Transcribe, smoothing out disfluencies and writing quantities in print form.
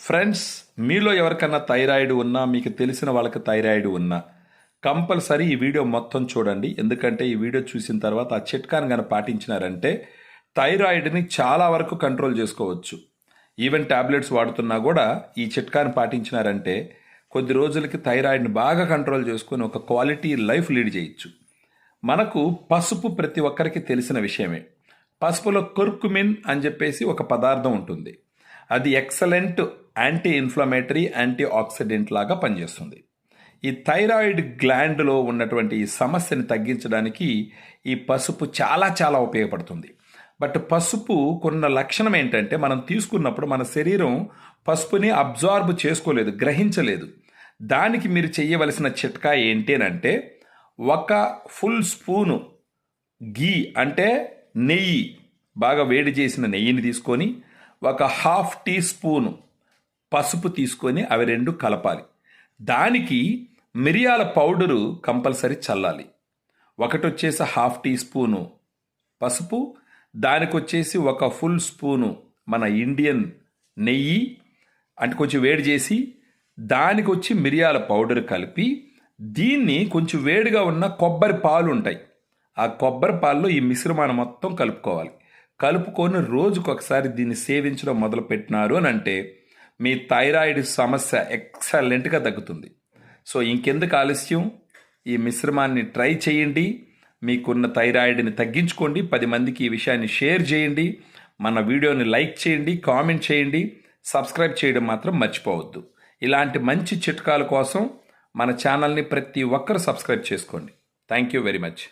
Friends, మీలో ఎవరికన్నా thyroid ఉన్నా, మీకు తెలిసిన వాళ్ళకి థైరాయిడ్ ఉన్నా కంపల్సరీ ఈ వీడియో మొత్తం చూడండి. ఎందుకంటే ఈ వీడియో చూసిన తర్వాత ఆ చిట్కాను కనుక పాటించినారంటే థైరాయిడ్ని చాలా వరకు కంట్రోల్ చేసుకోవచ్చు. ఈవెన్ టాబ్లెట్స్ వాడుతున్నా కూడా ఈ చిట్కాను పాటించినారంటే కొద్ది రోజులకి థైరాయిడ్ని బాగా కంట్రోల్ చేసుకొని ఒక క్వాలిటీ లైఫ్ లీడ్ చేయొచ్చు. మనకు పసుపు ప్రతి ఒక్కరికి తెలిసిన విషయమే. పసుపులో కుర్కుమిన్ అని చెప్పేసి ఒక పదార్థం ఉంటుంది. అది excellent anti inflammatory, anti oxidant లాగా పనిచేస్తుంది. ఈ థైరాయిడ్ గ్లాండ్లో ఉన్నటువంటి ఈ సమస్యని తగ్గించడానికి ఈ పసుపు చాలా చాలా ఉపయోగపడుతుంది. బట్ పసుపు కొన్న లక్షణం ఏంటంటే, మనం తీసుకున్నప్పుడు మన శరీరం పసుపుని అబ్జార్బ్ చేసుకోలేదు, గ్రహించలేదు. దానికి మీరు చేయవలసిన చిట్కా ఏంటి అంటే, ఒక ఫుల్ స్పూను గీ అంటే నెయ్యి, బాగా వేడి చేసిన నెయ్యిని తీసుకొని ఒక హాఫ్ టీ స్పూను పసుపు తీసుకొని అవి రెండు కలపాలి. దానికి మిరియాల పౌడరు కంపల్సరీ చల్లాలి. ఒకటి వచ్చేసి హాఫ్ టీ స్పూను పసుపు, దానికి వచ్చేసి ఒక ఫుల్ స్పూను మన ఇండియన్ నెయ్యి, అంటే కొంచెం వేడి చేసి దానికి వచ్చి మిరియాల పౌడర్ కలిపి, దీన్ని కొంచెం వేడిగా ఉన్న కొబ్బరి పాలు ఉంటాయి, ఆ కొబ్బరి పాలలో ఈ మిశ్రమాన్ని మొత్తం కలుపుకోవాలి. కలుపుకొని రోజుకు ఒకసారి దీన్ని సేవించడం మొదలుపెట్టినారు అని అంటే మీ థైరాయిడ్ సమస్య ఎక్సలెంట్గా తగ్గుతుంది. సో ఇంకెందుకు ఆలస్యం, ఈ మిశ్రమాన్ని ట్రై చేయండి. మీకున్న థైరాయిడ్ని తగ్గించుకోండి. 10 మందికి ఈ విషయాన్ని షేర్ చేయండి. మన వీడియోని లైక్ చేయండి, కామెంట్ చేయండి, సబ్స్క్రైబ్ చేయడం మాత్రం మర్చిపోవద్దు. ఇలాంటి మంచి చిట్కాల కోసం మన ఛానల్ని ప్రతి ఒక్కరు సబ్స్క్రైబ్ చేసుకోండి. Thank you very much.